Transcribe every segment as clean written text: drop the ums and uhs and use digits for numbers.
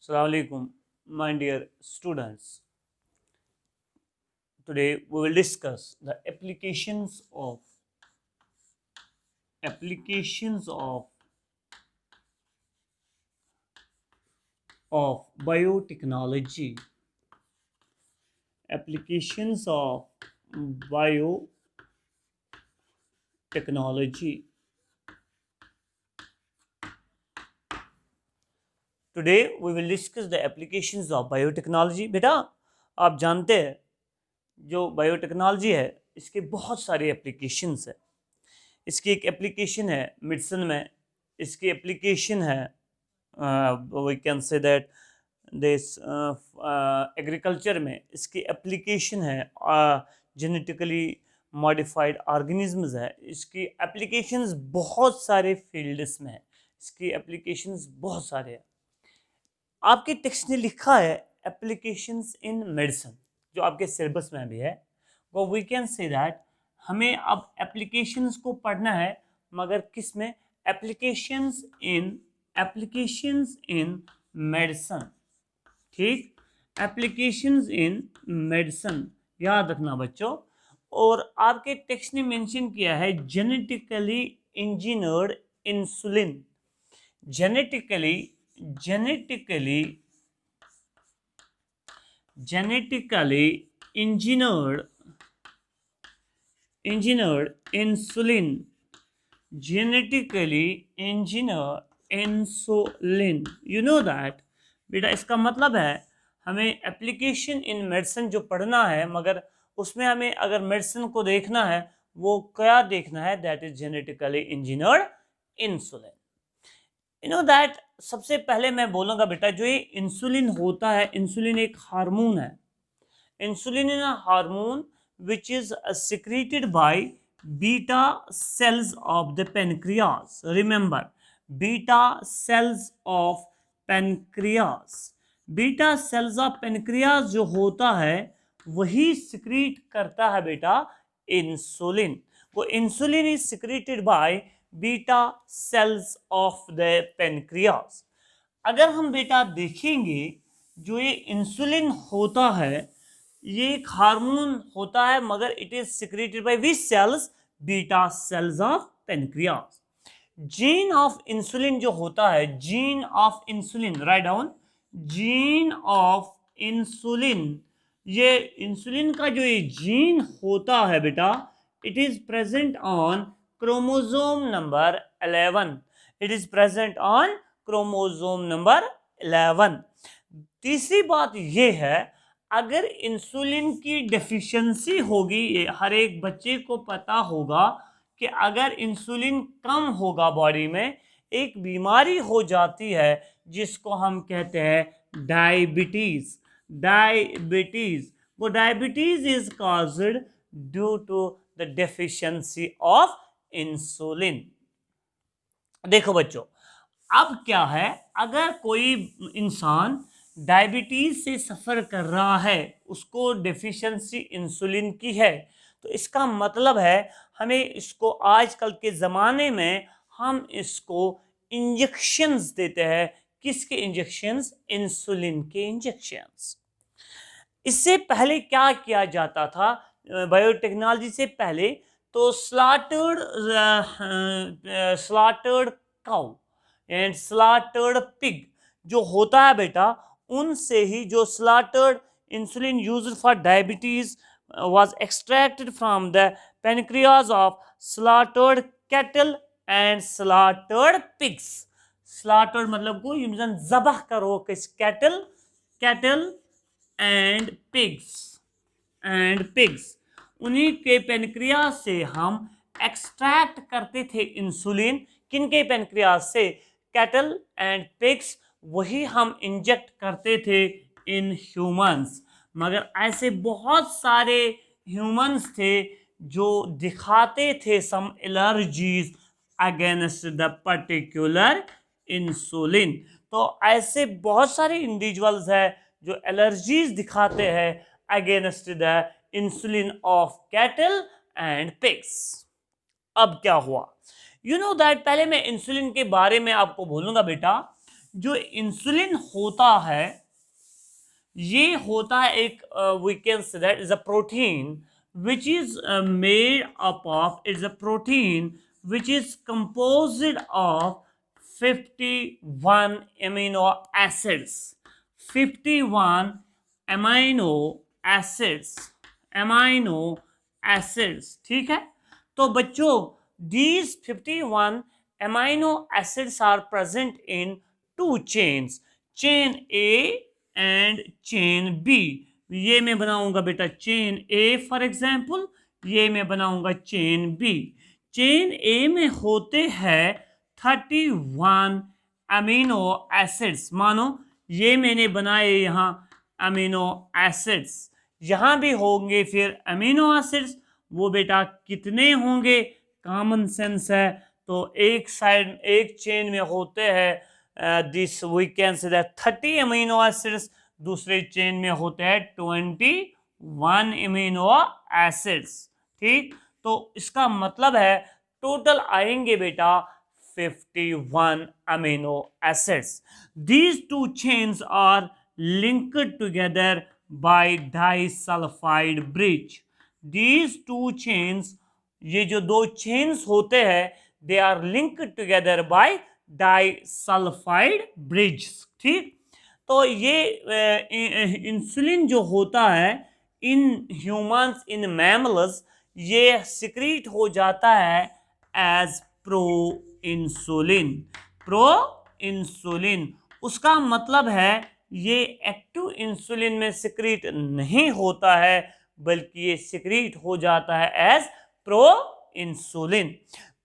Assalamu alaikum, my dear students. Today we will discuss the applications of biotechnology. Applications of biotechnology. Today we will discuss the applications of biotechnology. बेटा आप जानते हैं जो biotechnology है इसके बहुत सारे एप्लीकेशंस है। इसकी एक एप्लीकेशन है मेडिसिन में, इसकी एप्लीकेशन है we can say that this agriculture में, इसकी एप्लीकेशन है जेनेटिकली मॉडिफाइड ऑर्गेनिजम्स है। इसकी एप्लीकेशंस बहुत सारे फील्ड्स में है, इसकी एप्लीकेशंस बहुत सारे हैं। आपके टेक्स्ट ने लिखा है एप्लीकेशंस इन मेडिसिन, जो आपके सिलेबस में भी है। वो वी कैन से दैट हमें अब एप्लीकेशंस को पढ़ना है, मगर किस में? Applications in medicine. ठीक, एप्लीकेशंस इन मेडिसिन याद रखना बच्चों। और आपके टेक्स्ट ने मेंशन किया है genetically engineered insulin. Genetically engineered insulin. Genetically engineered insulin. You know that बेटा, इसका मतलब है हमें एप्लीकेशन इन मेडिसिन जो पढ़ना है, मगर उसमें हमें अगर मेडिसिन को देखना है वो क्या देखना है? That is genetically engineered insulin. You know that सबसे पहले मैं बोलूँगा बेटा, जो ये इंसुलिन होता है, इंसुलिन एक हार्मोन है। Insulin is a hormone which is secreted by beta cells of the pancreas. Remember, beta cells of pancreas. beta cells of pancreas जो होता है वही secrete करता है बेटा इंसुलिन। वो insulin is secreted by beta cells of the pancreas. अगर हम बेटा देखेंगे, जो ये इंसुलिन होता है ये एक हार्मोन होता है, मगर it is secreted by which cells? Beta cells of pancreas. Gene of insulin जो होता है, gene of insulin, right down, gene of insulin, ये इंसुलिन का जो ये जीन होता है बेटा, it is present on chromosome number 11। It is present on chromosome number 11। तीसरी बात यह है, अगर इंसुलिन की डेफिशिएंसी होगी, हर एक बच्चे को पता होगा कि अगर इंसुलिन कम होगा बॉडी में, एक बीमारी हो जाती है जिसको हम कहते हैं डायबिटीज। वो diabetes is caused due to the deficiency of insulin. देखो बच्चों, अब क्या है, अगर कोई इंसान डायबिटीज से सफर कर रहा है, उसको डेफिशिएंसी इंसुलिन की है, तो इसका मतलब है हमें इसको आजकल के ज़माने में हम इसको इंजेक्शंस देते हैं। किसके इंजेक्शंस? इंसुलिन के इंजेक्शंस। इससे पहले क्या किया जाता था? बायोटेक्नोलॉजी से पहले तो slaughtered cow and slaughtered pig जो होता है बेटा, उनसे ही जो slaughtered insulin used for diabetes was extracted from the pancreas of slaughtered cattle and slaughtered pigs. Slaughtered मतलब को यमजन ज़बह करो किस cattle and pigs, उन्हीं के पेनक्रियास से हम एक्सट्रैक्ट करते थे इंसुलिन। किन के पेनक्रियास से? कैटल एंड पिग्स, वही हम इंजेक्ट करते थे इन ह्यूमंस। मगर ऐसे बहुत सारे ह्यूमंस थे जो दिखाते थे some allergies against the particular insulin. तो ऐसे बहुत सारे इंडिविजुअल्स हैं जो एलर्जीज दिखाते हैं against the insulin of cattle and pigs. अब क्या हुआ? यू नो दैट, पहले मैं इंसुलिन के बारे में आपको बोलूंगा बेटा। जो इंसुलिन होता है ये होता है एक we can say that is a protein which is made up of, it's a protein which is composed of 51 amino acids. 51 amino acids, amino acids, ठीक है। तो बच्चों these 51 amino acids are present in two chains, chain A and chain B। ये मैं बनाऊंगा बेटा chain A for example, ये मैं बनाऊंगा चेन बी। चेन ए में होते हैं 31 अमीनो एसिड्स, मानो ये मैंने बनाए यहाँ अमीनो एसिड्स, यहाँ भी होंगे फिर अमीनो एसिड्स। वो बेटा कितने होंगे, कॉमन सेंस है, तो एक साइड एक चेन में होते हैं this we can say that 30 amino acids, दूसरे चेन में होते हैं 21 इम्यूनो एसिड्स, ठीक। तो इसका मतलब है टोटल आएंगे बेटा 51 amino acids. These two chains are linked together by disulphide bridge. These two chains, ये जो दो चेन्स होते हैं they are linked together by disulphide bridge, ठीक। तो ये इंसुलिन जो होता है इन ह्यूमंस, इन मैमल्स, ये सिक्रीट हो जाता है as pro insulin. Pro insulin उसका मतलब है ये एक्टिव इंसुलिन में सिक्रीट नहीं होता है, बल्कि ये सिक्रीट हो जाता है as pro insulin.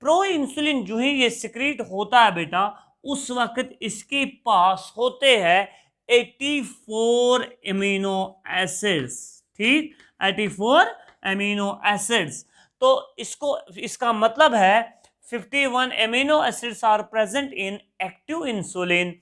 Pro insulin जो ही ये सिक्रीट होता है बेटा, उस वक्त इसके पास होते हैं 84 अमीनो एसिड्स, ठीक, 84 अमीनो एसिड्स। तो इसका मतलब है 51 amino acids are present in active insulin,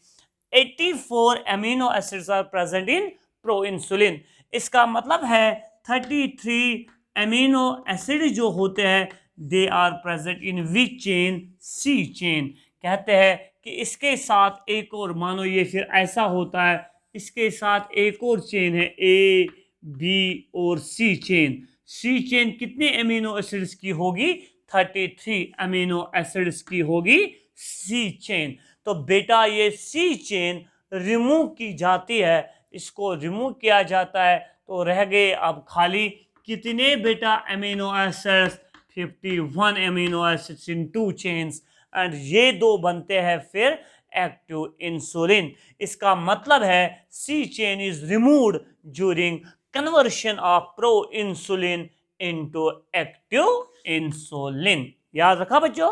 84 amino acids are present in pro insulin. इसका मतलब है 33 अमीनो एसिड जो होते हैं they are present in which chain, C chain. कहते हैं कि इसके साथ एक और, मानो ये फिर ऐसा होता है, इसके साथ एक और चेन है ए बी और सी चेन। सी चेन कितने अमीनो एसिड्स की होगी, 33 अमीनो एसिड्स की होगी सी चेन। तो बेटा ये सी चेन रिमूव की जाती है, इसको रिमूव किया जाता है, तो रह गए अब खाली कितने बेटा amino acids, 51 amino acids in to chains, and ये दो बनते हैं फिर एक्टिव इंसुलिन। इसका मतलब है C chain is removed during conversion of pro insulin into active insulin. याद रखा बच्चों,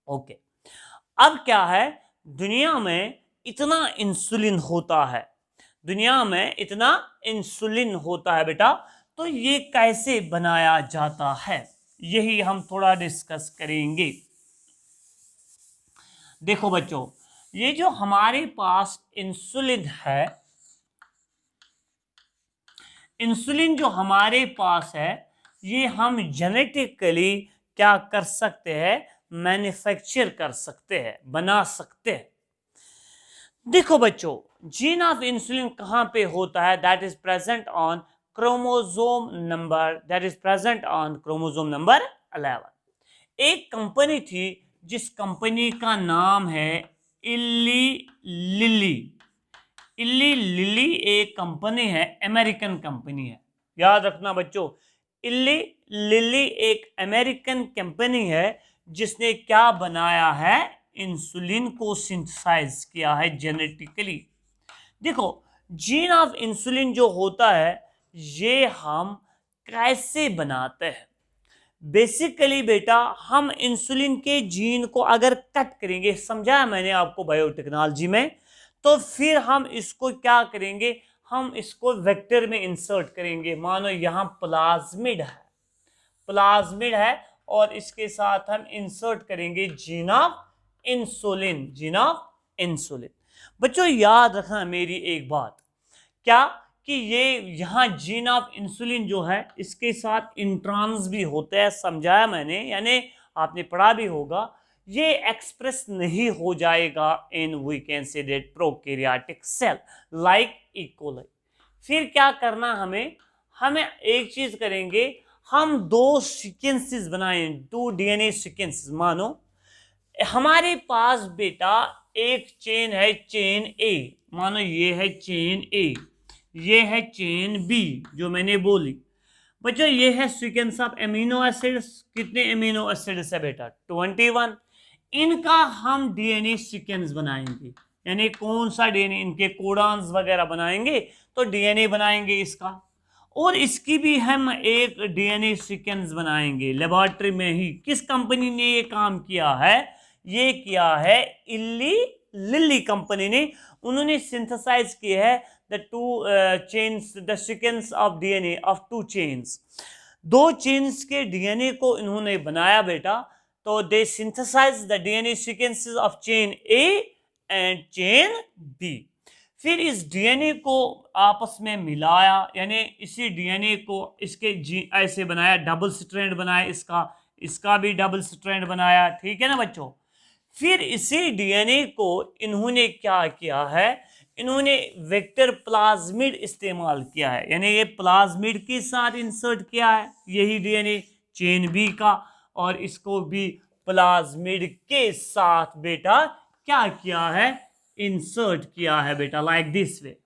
ओके। अब क्या है, दुनिया में इतना इंसुलिन होता है, दुनिया में इतना इंसुलिन होता है बेटा, तो ये कैसे बनाया जाता है, यही हम थोड़ा डिस्कस करेंगे। देखो बच्चों, ये जो हमारे पास इंसुलिन है, इंसुलिन जो हमारे पास है, ये हम जेनेटिकली क्या कर सकते हैं, मैन्युफैक्चर कर सकते हैं, बना सकते हैं। देखो बच्चों, जीन ऑफ इंसुलिन कहाँ पे होता है, that is present on chromosome number, that is present on chromosome number 11। एक कंपनी थी जिस कंपनी का नाम है इली लिली। इली लिली एक कंपनी है, अमेरिकन कंपनी है, याद रखना बच्चों। इली लिली एक अमेरिकन कंपनी है जिसने क्या बनाया है, इंसुलिन को सिंथेसाइज किया है जेनेटिकली। देखो, जीन ऑफ इंसुलिन जो होता है ये हम कैसे बनाते हैं, बेसिकली बेटा हम इंसुलिन के जीन को अगर कट करेंगे, समझाया मैंने आपको बायोटेक्नोलॉजी में, तो फिर हम इसको क्या करेंगे, हम इसको वेक्टर में इंसर्ट करेंगे। मानो यहाँ प्लाज्मिड है, प्लाज्मिड है, और इसके साथ हम इंसर्ट करेंगे gene of insulin, gene of insulin. बच्चों याद रखना मेरी एक बात, क्या कि ये यहाँ जीन ऑफ इंसुलिन जो है इसके साथ इंट्रॉन्स भी होते हैं, समझाया मैंने, यानी आपने पढ़ा भी होगा। ये एक्सप्रेस नहीं हो जाएगा in we can say that prokaryotic cell like E coli. फिर क्या करना हमें, हमें एक चीज करेंगे, हम दो सीक्वेंसेस बनाएं, 2 डीएनए सीक्वेंसेस। मानो हमारे पास बेटा एक चेन है, चेन ए, मानो ये है चेन ए, ये है चेन बी जो मैंने बोली। बच्चों ये है सीक्वेंस ऑफ एमिनो एसिड्स, कितने एमिनो एसिड्स है बेटा 21। इनका हम डीएनए सीक्वेंस बनाएंगे, यानी कौन सा डीएनए, इनके कोडॉन्स वगैरह बनाएंगे तो डीएनए बनाएंगे इसका। और इसकी भी हम एक डीएनए सीक्वेंस बनाएंगे लेबोरेटरी में ही। किस कंपनी ने ये काम किया है, ये किया है इली लिली कंपनी ने। उन्होंने सिंथेसाइज किया है the two chains, the sequence of DNA of 2 chains, 2 chains के DNA को इन्होंने बनाया बेटा। तो they synthesize the DNA sequences of chain A and chain B। फिर इस DNA को आपस में मिलाया, यानी इसी DNA को इसके ऐसे बनाया, डबल स्ट्रैंड बनाया, इसका भी डबल स्ट्रैंड बनाया, ठीक है ना बच्चों। फिर इसी DNA को इन्होंने क्या किया है, इन्होंने वेक्टर प्लाज्मिड इस्तेमाल किया है, यानी ये प्लाज्मिड के साथ इंसर्ट किया है यही डीएनए चेन बी का, और इसको भी प्लाज्मिड के साथ बेटा क्या किया है, इंसर्ट किया है बेटा, लाइक दिस वे।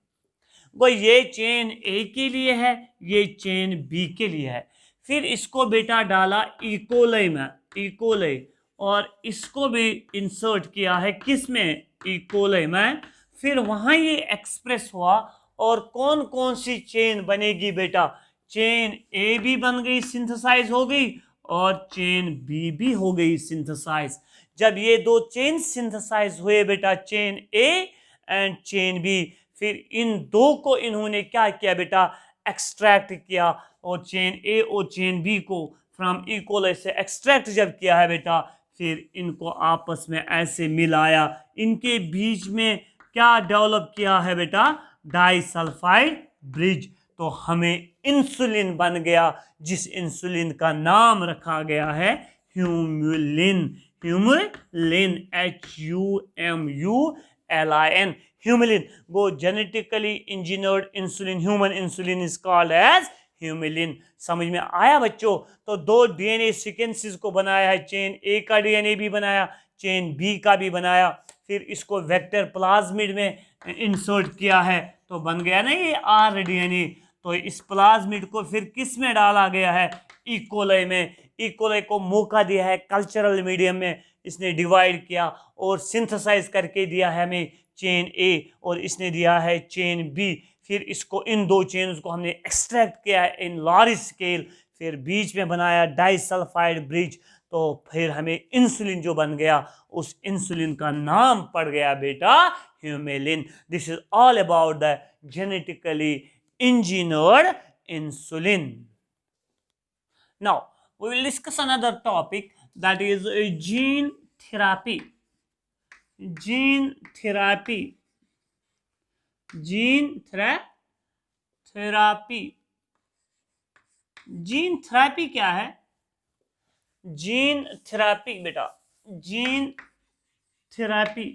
वो ये चेन ए के लिए है, ये चेन बी के लिए है। फिर इसको बेटा डाला इकोलाई में, इकोलाई, और इसको भी इंसर्ट किया है किस में, इकोलाई में। फिर वहां ये एक्सप्रेस हुआ, और कौन कौन सी चेन बनेगी बेटा, चेन ए भी बन गई, सिंथेसाइज हो गई, और चेन बी भी हो गई सिंथेसाइज। जब ये 2 चेन सिंथेसाइज हुए बेटा, chain A and chain B, फिर इन 2 को इन्होंने क्या किया बेटा, एक्सट्रैक्ट किया, और चेन ए और चेन बी को फ्रॉम इकोलाई से एक्सट्रैक्ट जब किया है बेटा, फिर इनको आपस में ऐसे मिलाया, इनके बीच में क्या डेवलप किया है बेटा, डाइसल्फाइड ब्रिज। तो हमें इंसुलिन बन गया, जिस इंसुलिन का नाम रखा गया है ह्यूमुलिन, ह्यूमुलिन, HUMULIN, ह्यूमुलिन। वो genetically engineered insulin, human insulin is called as Humulin. समझ में आया बच्चों। तो 2 डीएनए सीक्वेंसेस को बनाया है, चेन ए का डीएनए भी बनाया, चेन बी का भी बनाया, फिर इसको वेक्टर प्लाज्मिड में इंसर्ट किया है, तो बन गया ना ये आरडीएनए। तो इस प्लाज्मिड को फिर किस में डाला गया है, इकोलाई में। इकोलाई को मौका दिया है कल्चरल मीडियम में, इसने डिवाइड किया और सिंथेसाइज करके दिया है हमें चेन ए, और इसने दिया है चेन बी। फिर इसको, इन 2 चेन्स को हमने एक्सट्रैक्ट किया है इन लार्ज स्केल, फिर बीच में बनाया डाइसल्फाइड ब्रिज। तो फिर हमें इंसुलिन जो बन गया, उस इंसुलिन का नाम पड़ गया बेटा Humulin. This is all about the genetically engineered insulin. Now we will discuss another topic, that is gene therapy. Gene therapy, gene therapy, gene therapy क्या है, जीन थेरापी बेटा, जीन थेरापी,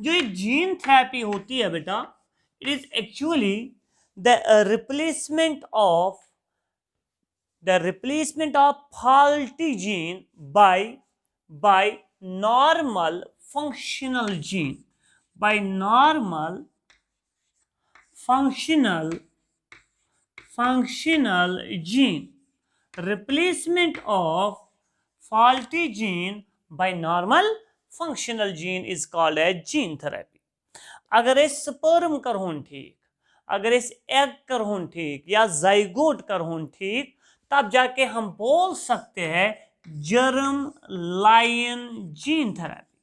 जो ये जीन थेरापी होती है बेटा, it is actually the replacement of faulty gene by normal functional gene, by normal functional gene, replacement of faulty gene by normal functional gene is called as gene therapy. अगर ये sperm करहोन ठीक, अगर इस egg करहोन ठीक, या zygote करहोन ठीक, तब जाके हम बोल सकते हैं germ line gene therapy,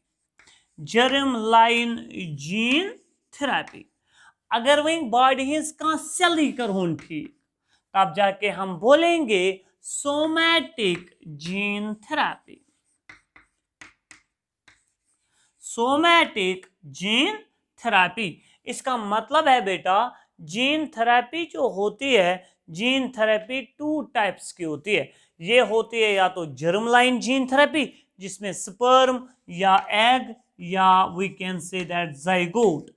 germ line gene therapy. अगर वही बॉडी हिंस का सेल ही करहोन ठीक, तब जाके हम बोलेंगे somatic gene therapy, somatic gene therapy. इसका मतलब है बेटा, जीन थेरेपी जो होती है, जीन थेरेपी 2 टाइप्स की होती है। ये होती है या तो जर्म लाइन जीन थेरेपी, जिसमें स्पर्म या एग या we can say that zygote,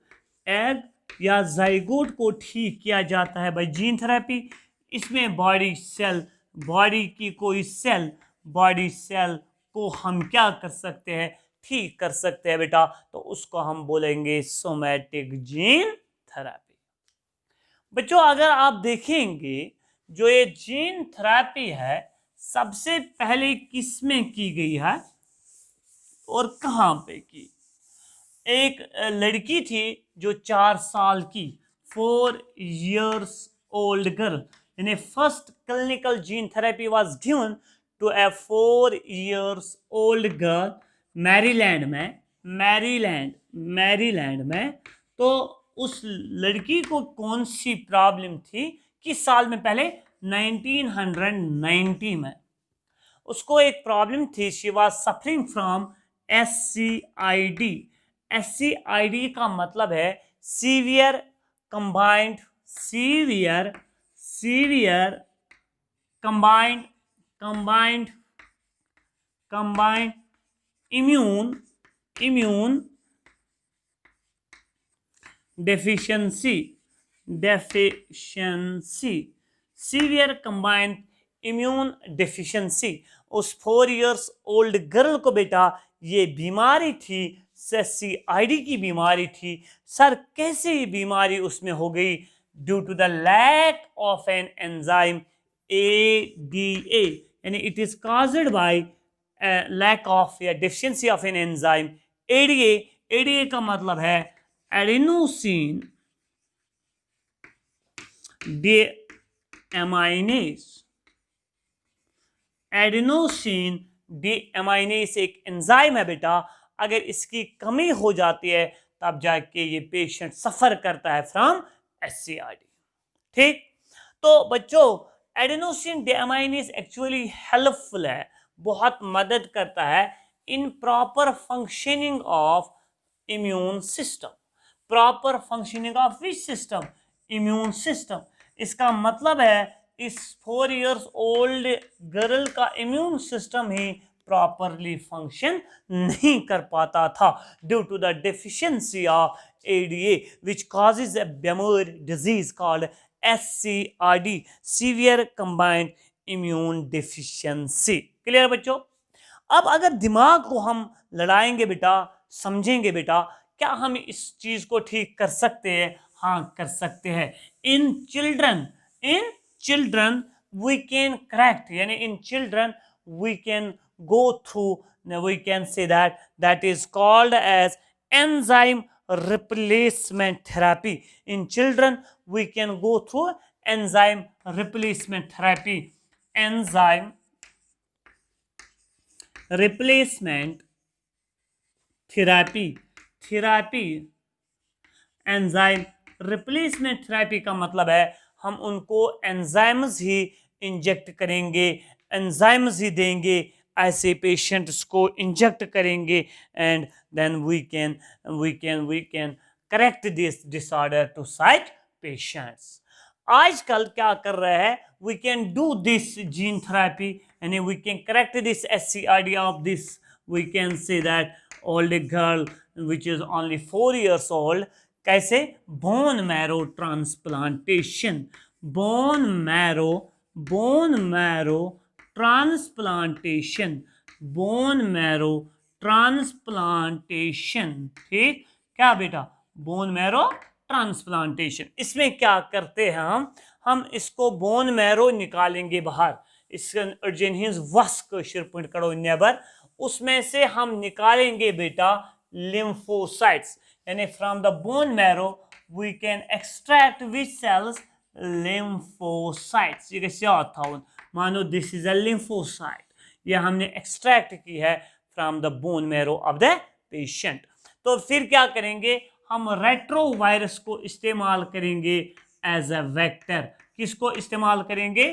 egg या जाइगोट को ठीक किया जाता है बाय जीन थेरेपी। इसमें बॉडी की कोई सेल, बॉडी सेल को हम क्या कर सकते हैं, ठीक कर सकते हैं बेटा, तो उसको हम बोलेंगे सोमैटिक जीन थेरेपी। बच्चों अगर आप देखेंगे जो ये जीन थेरेपी है सबसे पहले किसमें की गई है और कहां पे की? एक लड़की थी जो 4 साल की, 4 years old girl, यानी first clinical gene therapy was given to a 4 years old girl Maryland में। तो उस लड़की को कौन सी प्रॉब्लम थी, किस साल में? पहले 1990 में उसको एक प्रॉब्लम थी, she was suffering from SCID। SCID का मतलब है severe combined immune deficiency, severe combined immune deficiency. उस 4 years old गर्ल को बेटा ये बीमारी थी, SCID की बीमारी थी। सर कैसे ये बीमारी उसमें हो गई? Due to the lack of an enzyme ADA, यानी it is caused by lack of या deficiency of an enzyme ADA। ADA का मतलब है एडेनोसिन डीएमाइनेज। एडेनोसिन डीएमाइनेज एक एंजाइम है बेटा, अगर इसकी कमी हो जाती है तब जाके ये पेशेंट सफर करता है फ्रॉम SCID। ठीक, तो बच्चों एडेनोसिन डीएमाइनेज एक्चुअली हेल्पफुल है, बहुत मदद करता है in proper functioning of immune system. Proper functioning of which system? Immune system. इसका मतलब है इस 4 years old गर्ल का इम्यून सिस्टम ही प्रॉपरली फंक्शन नहीं कर पाता था due to the deficiency of ADA which causes a बेमोर disease called SCID, severe combined immune deficiency. Clear बच्चों? अब अगर दिमाग को हम लड़ाएंगे बेटा, समझेंगे बेटा, क्या हम इस चीज को ठीक कर सकते हैं? हाँ कर सकते हैं। In children we can correct, यानी in children we can go through, we can say that is called as enzyme replacement therapy. In children we can go through enzyme replacement therapy. Enzyme replacement therapy enzyme replacement therapy का मतलब है हम उनको enzymes ही inject करेंगे, enzymes ही देंगे, ऐसे पेशेंट्स को इंजेक्ट करेंगे and then we can correct this disorder to site patients. आजकल क्या कर रहे हैं? We can do this gene therapy यानी we can correct this SCID of this, we can say that old girl which is only 4 years old। कैसे? Bone marrow transplantation, bone marrow transplantation. ठीक, क्या बेटा? Bone marrow transplantation. इसमें क्या करते हैं हम इसको बोन मैरो निकालेंगे बाहर, इसका वस्क शिरपुट करो नेबर, उसमें से हम निकालेंगे बेटा lymphocytes, यानी from the bone marrow we can extract which cells? lymphocytes। ये कैसे आता है? मानो this is a lymphocyte, ये हमने extract की है from the bone marrow of the patient। तो फिर क्या करेंगे? हम रेट्रोवायरस को इस्तेमाल करेंगे एज अ वेक्टर। किसको इस्तेमाल करेंगे?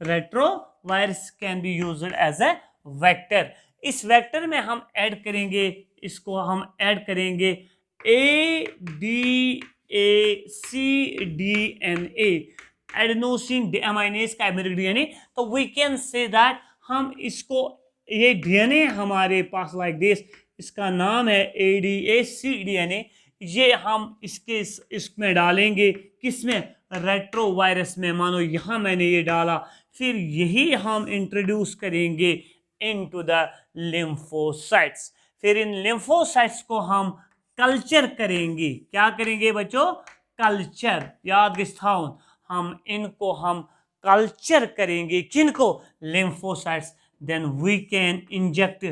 Retrovirus can be used as a vector. इस वेक्टर में हम ऐड करेंगे, इसको हम ऐड करेंगे ADACDNA, adenosine deaminase chimeric DNA, तो वी कैन से दैट हम इसको, ये डीएनए हमारे पास लाइक दिस, इसका नाम है ADAC डीएनए, ये हम इसमें डालेंगे, किसमें, रेट्रोवायरस में, मानो यहाँ मैंने ये डाला, फिर यही हम इंट्रोड्यूस करेंगे इनटू द लिम्फोसाइट्स, फिर इन लिम्फोसाइट्स को हम कल्चर करेंगे, क्या करेंगे बच्चों, कल्चर, याद गिस्थाउन, हम इनको हम कल्चर करेंगे, किनको, lymphocytes, then we can inject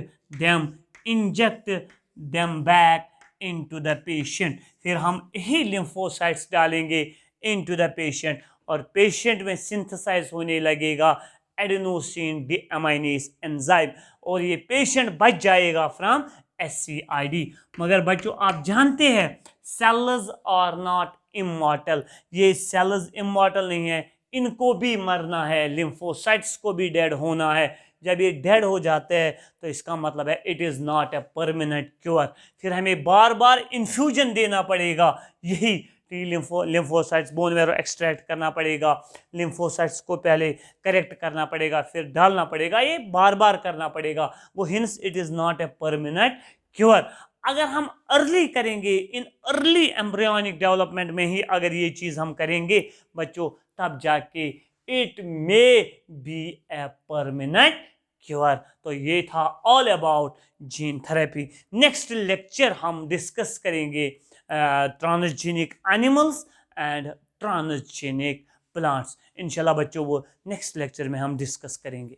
them back into the patient, फिर हम यही लिम्फोसाइट्स डालेंगे इनटू द पेशेंट, और पेशेंट में सिंथेसाइज होने लगेगा एडेनोसिन डीएमाइनेज एंजाइम, और ये पेशेंट बच जाएगा फ्रॉम SCID। मगर बच्चों आप जानते हैं सेल्स आर नॉट इमॉर्टल, ये सेल्स इमॉर्टल नहीं है, इनको भी मरना है, लिम्फोसाइट्स को भी डेड होना है, जब ये डेड हो जाते हैं तो इसका मतलब है it is not a permanent cure, फिर हमें बार बार इन्फ्यूजन देना पड़ेगा, यही लिम्फोसाइट्स बोन मैरो एक्सट्रैक्ट करना पड़ेगा, लिम्फोसाइट्स को पहले करेक्ट करना पड़ेगा, फिर डालना पड़ेगा, ये बार बार करना पड़ेगा, वो hints it is not a permanent cure. अगर हम अर्ली करेंगे, इन अर्ली एम्ब्रियोनिक डेवलपमेंट में ही अगर ये चीज़ हम करेंगे बच्चों, तब जाके it may be a permanent cure. तो ये था all about gene therapy. Next lecture हम डिस्कस करेंगे transgenic animals and transgenic plants. इंशाल्लाह बच्चों वो नेक्स्ट लेक्चर में हम डिस्कस करेंगे।